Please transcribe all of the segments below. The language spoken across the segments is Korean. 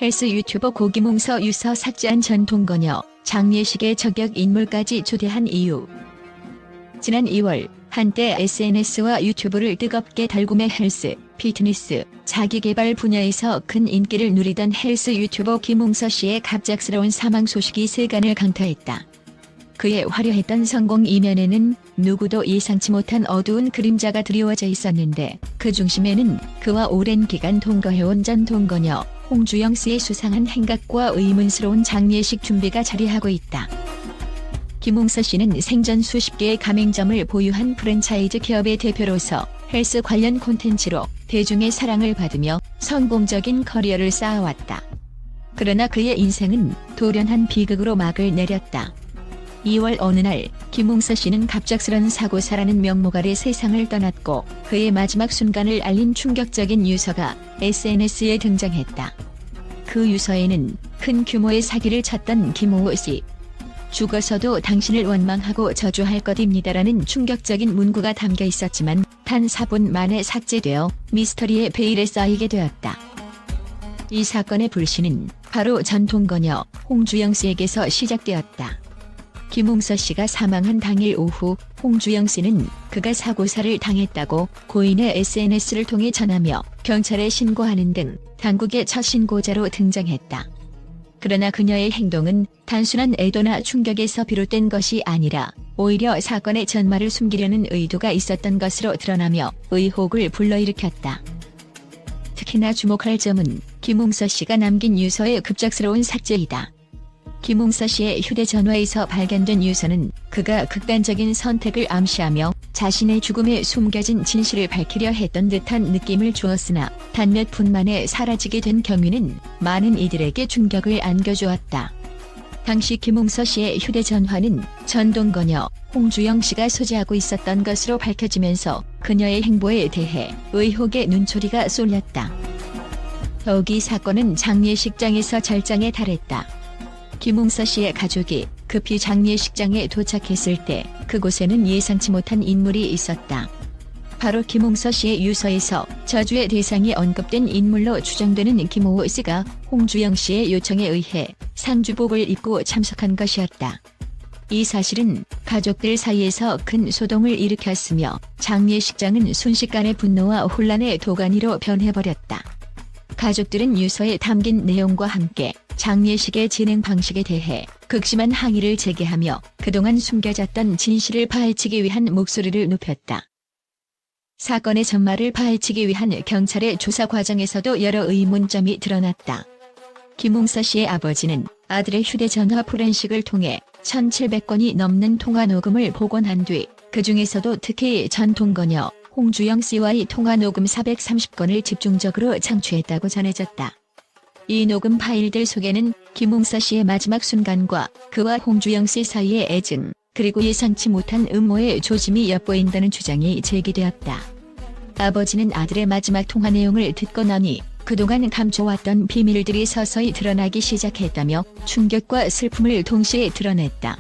헬스 유튜버 고기몽서 유서 삭제한 전 동거녀, 장례식에 저격 인물까지 초대한 이유. 지난 2월 한때 SNS와 유튜브를 뜨겁게 달구매 헬스, 피트니스, 자기개발 분야에서 큰 인기를 누리던 헬스 유튜버 김웅서 씨의 갑작스러운 사망 소식이 세간을 강타했다. 그의 화려했던 성공 이면에는 누구도 예상치 못한 어두운 그림자가 드리워져 있었는데 그 중심에는 그와 오랜 기간 동거해온 전 동거녀 홍주영 씨의 수상한 행각과 의문스러운 장례식 준비가 자리하고 있다. 김웅서 씨는 생전 수십 개의 가맹점을 보유한 프랜차이즈 기업의 대표로서 헬스 관련 콘텐츠로 대중의 사랑을 받으며 성공적인 커리어를 쌓아왔다. 그러나 그의 인생은 돌연한 비극으로 막을 내렸다. 2월 어느 날 김웅서 씨는 갑작스런 사고사라는 명목 아래 세상을 떠났고 그의 마지막 순간을 알린 충격적인 유서가 SNS에 등장했다. 그 유서에는 큰 규모의 사기를 쳤던 김웅호 씨, 죽어서도 당신을 원망하고 저주할 것입니다라는 충격적인 문구가 담겨 있었지만 단 4분 만에 삭제되어 미스터리의 베일에 쌓이게 되었다. 이 사건의 불씨는 바로 전 동거녀 홍주영 씨에게서 시작되었다. 김웅서 씨가 사망한 당일 오후 홍주영 씨는 그가 사고사를 당했다고 고인의 SNS를 통해 전하며 경찰에 신고하는 등 당국의 첫 신고자로 등장했다. 그러나 그녀의 행동은 단순한 애도나 충격에서 비롯된 것이 아니라 오히려 사건의 전말을 숨기려는 의도가 있었던 것으로 드러나며 의혹을 불러일으켰다. 특히나 주목할 점은 김웅서 씨가 남긴 유서의 급작스러운 삭제이다. 김웅서 씨의 휴대전화에서 발견된 유서는 그가 극단적인 선택을 암시하며 자신의 죽음에 숨겨진 진실을 밝히려 했던 듯한 느낌을 주었으나 단 몇 분 만에 사라지게 된 경위는 많은 이들에게 충격을 안겨주었다. 당시 김웅서 씨의 휴대전화는 전 동거녀 홍주영 씨가 소지하고 있었던 것으로 밝혀지면서 그녀의 행보에 대해 의혹의 눈초리가 쏠렸다. 더욱 이 사건은 장례식장에서 절정에 달했다. 김웅서 씨의 가족이 급히 장례식장에 도착했을 때 그곳에는 예상치 못한 인물이 있었다. 바로 김웅서 씨의 유서에서 저주의 대상이 언급된 인물로 추정되는 김호호 씨가 홍주영 씨의 요청에 의해 상주복을 입고 참석한 것이었다. 이 사실은 가족들 사이에서 큰 소동을 일으켰으며 장례식장은 순식간에 분노와 혼란의 도가니로 변해버렸다. 가족들은 유서에 담긴 내용과 함께 장례식의 진행 방식에 대해 극심한 항의를 제기하며 그동안 숨겨졌던 진실을 파헤치기 위한 목소리를 높였다. 사건의 전말을 파헤치기 위한 경찰의 조사 과정에서도 여러 의문점이 드러났다. 김웅서 씨의 아버지는 아들의 휴대전화 포렌식을 통해 1,700건이 넘는 통화 녹음을 복원한 뒤 그 중에서도 특히 전 동거녀 홍주영 씨와의 통화 녹음 430건을 집중적으로 창취했다고 전해졌다. 이 녹음 파일들 속에는 김웅서 씨의 마지막 순간과 그와 홍주영 씨 사이의 애증, 그리고 예상치 못한 음모의 조짐이 엿보인다는 주장이 제기되었다. 아버지는 아들의 마지막 통화 내용을 듣고 나니 그동안 감춰왔던 비밀들이 서서히 드러나기 시작했다며 충격과 슬픔을 동시에 드러냈다.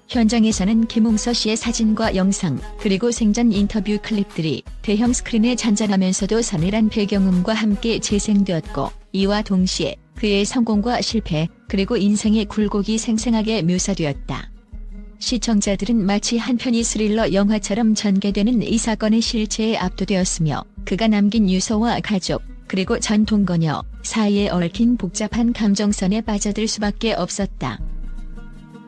현장에서는 김웅서 씨의 사진과 영상, 그리고 생전 인터뷰 클립들이 대형 스크린에 잔잔하면서도 서늘한 배경음과 함께 재생되었고 이와 동시에 그의 성공과 실패, 그리고 인생의 굴곡이 생생하게 묘사되었다. 시청자들은 마치 한 편의 스릴러 영화처럼 전개되는 이 사건의 실체에 압도되었으며 그가 남긴 유서와 가족, 그리고 전 동거녀 사이에 얽힌 복잡한 감정선에 빠져들 수밖에 없었다.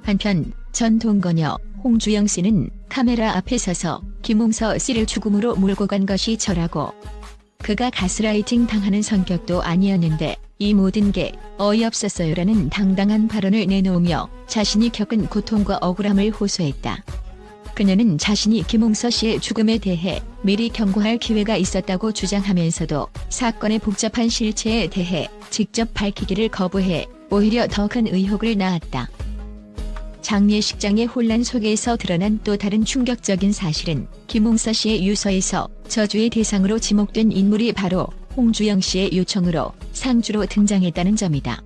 한편 전 동거녀 홍주영 씨는 카메라 앞에 서서 김웅서 씨를 죽음으로 몰고 간 것이 저라고, 그가 가스라이팅 당하는 성격도 아니었는데 이 모든 게 어이없었어요라는 당당한 발언을 내놓으며 자신이 겪은 고통과 억울함을 호소했다. 그녀는 자신이 김웅서 씨의 죽음에 대해 미리 경고할 기회가 있었다고 주장하면서도 사건의 복잡한 실체에 대해 직접 밝히기를 거부해 오히려 더 큰 의혹을 낳았다. 장례식장의 혼란 속에서 드러난 또 다른 충격적인 사실은 김웅서 씨의 유서에서 저주의 대상으로 지목된 인물이 바로 홍주영 씨의 요청으로 상주로 등장했다는 점이다.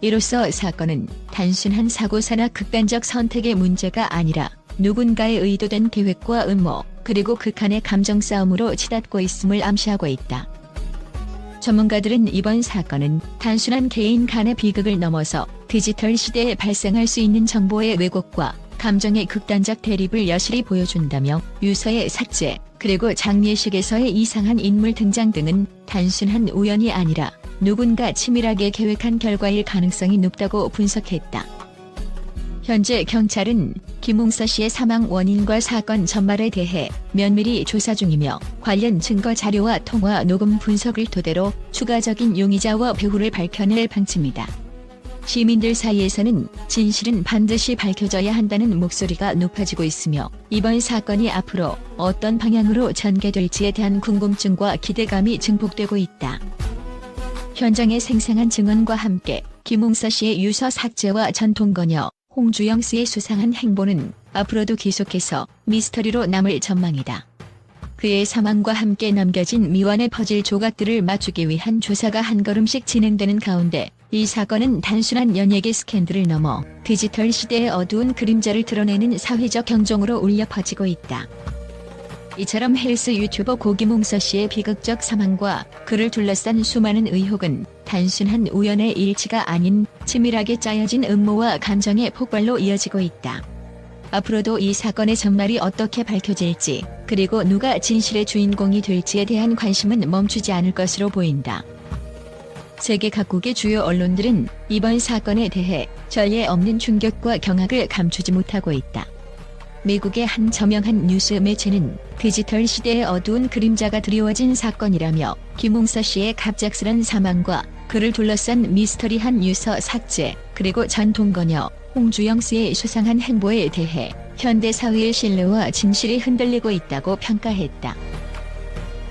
이로써 사건은 단순한 사고사나 극단적 선택의 문제가 아니라 누군가의 의도된 계획과 음모, 그리고 극한의 감정 싸움으로 치닫고 있음을 암시하고 있다. 전문가들은 이번 사건은 단순한 개인 간의 비극을 넘어서 디지털 시대에 발생할 수 있는 정보의 왜곡과 감정의 극단적 대립을 여실히 보여준다며 유서의 삭제, 그리고 장례식에서의 이상한 인물 등장 등은 단순한 우연이 아니라 누군가 치밀하게 계획한 결과일 가능성이 높다고 분석했다. 현재 경찰은 김웅서 씨의 사망 원인과 사건 전말에 대해 면밀히 조사 중이며 관련 증거 자료와 통화 녹음 분석을 토대로 추가적인 용의자와 배후를 밝혀낼 방침이다. 시민들 사이에서는 진실은 반드시 밝혀져야 한다는 목소리가 높아지고 있으며 이번 사건이 앞으로 어떤 방향으로 전개될지에 대한 궁금증과 기대감이 증폭되고 있다. 현장의 생생한 증언과 함께 김웅서 씨의 유서 삭제와 전통거녀 홍주영 씨의 수상한 행보는 앞으로도 계속해서 미스터리로 남을 전망이다. 그의 사망과 함께 남겨진 미완의 퍼즐 조각들을 맞추기 위한 조사가 한 걸음씩 진행되는 가운데 이 사건은 단순한 연예계 스캔들을 넘어 디지털 시대의 어두운 그림자를 드러내는 사회적 경종으로 울려 퍼지고 있다. 이처럼 헬스 유튜버 고김웅서 씨의 비극적 사망과 그를 둘러싼 수많은 의혹은 단순한 우연의 일치가 아닌 치밀하게 짜여진 음모와 감정의 폭발로 이어지고 있다. 앞으로도 이 사건의 전말이 어떻게 밝혀질지, 그리고 누가 진실의 주인공이 될지에 대한 관심은 멈추지 않을 것으로 보인다. 세계 각국의 주요 언론들은 이번 사건에 대해 전례 없는 충격과 경악을 감추지 못하고 있다. 미국의 한 저명한 뉴스 매체는 디지털 시대의 어두운 그림자가 드리워진 사건이라며 김웅서 씨의 갑작스런 사망과 그를 둘러싼 미스터리한 유서 삭제, 그리고 전통거녀 홍주영 씨의 수상한 행보에 대해 현대 사회의 신뢰와 진실이 흔들리고 있다고 평가했다.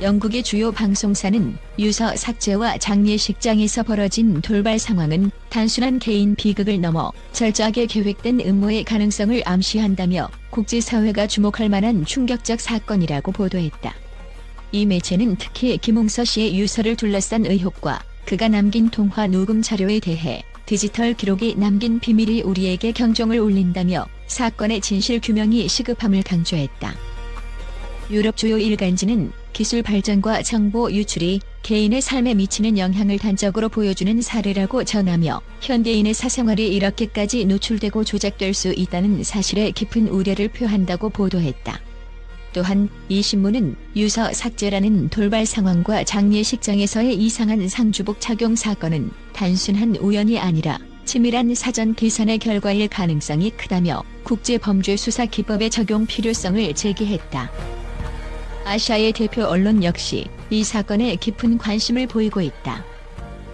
영국의 주요 방송사는 유서 삭제와 장례식장에서 벌어진 돌발 상황은 단순한 개인 비극을 넘어 철저하게 계획된 음모의 가능성을 암시한다며 국제사회가 주목할 만한 충격적 사건이라고 보도했다. 이 매체는 특히 김웅서 씨의 유서를 둘러싼 의혹과 그가 남긴 통화 녹음 자료에 대해 디지털 기록이 남긴 비밀이 우리에게 경종을 울린다며 사건의 진실 규명이 시급함을 강조했다. 유럽 주요 일간지는 기술 발전과 정보 유출이 개인의 삶에 미치는 영향을 단적으로 보여주는 사례라고 전하며 현대인의 사생활이 이렇게까지 노출되고 조작될 수 있다는 사실에 깊은 우려를 표한다고 보도했다. 또한 이 신문은 유서 삭제라는 돌발 상황과 장례식장에서의 이상한 상주복 착용 사건은 단순한 우연이 아니라 치밀한 사전 계산의 결과일 가능성이 크다며 국제범죄수사기법의 적용 필요성을 제기했다. 아시아의 대표 언론 역시 이 사건에 깊은 관심을 보이고 있다.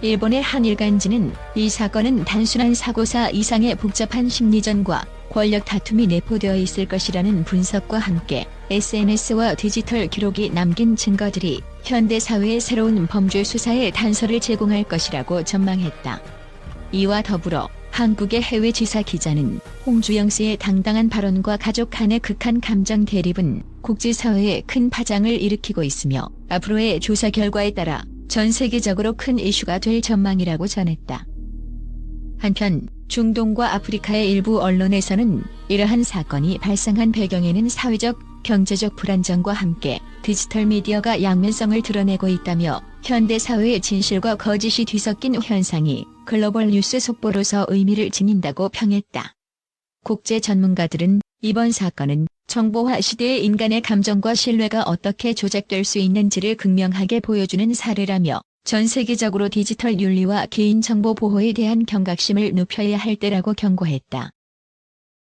일본의 한 일간지는 이 사건은 단순한 사고사 이상의 복잡한 심리전과 권력 다툼이 내포되어 있을 것이라는 분석과 함께 SNS와 디지털 기록이 남긴 증거들이 현대 사회의 새로운 범죄 수사의 단서를 제공할 것이라고 전망했다. 이와 더불어 한국의 해외 지사 기자는 홍주영 씨의 당당한 발언과 가족 간의 극한 감정 대립은 국제사회에 큰 파장을 일으키고 있으며 앞으로의 조사 결과에 따라 전 세계적으로 큰 이슈가 될 전망이라고 전했다. 한편 중동과 아프리카의 일부 언론에서는 이러한 사건이 발생한 배경에는 사회적, 경제적 불안정과 함께 디지털 미디어가 양면성을 드러내고 있다며 현대 사회의 진실과 거짓이 뒤섞인 현상이 글로벌 뉴스 속보로서 의미를 지닌다고 평했다. 국제 전문가들은 이번 사건은 정보화 시대의 인간의 감정과 신뢰가 어떻게 조작될 수 있는지를 극명하게 보여주는 사례라며 전 세계적으로 디지털 윤리와 개인정보 보호에 대한 경각심을 높여야 할 때라고 경고했다.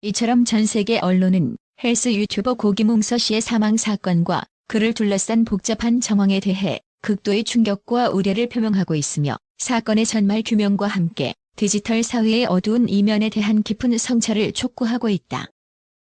이처럼 전 세계 언론은 헬스 유튜버 고김웅서 씨의 사망 사건과 그를 둘러싼 복잡한 정황에 대해 극도의 충격과 우려를 표명하고 있으며 사건의 전말 규명과 함께 디지털 사회의 어두운 이면에 대한 깊은 성찰을 촉구하고 있다.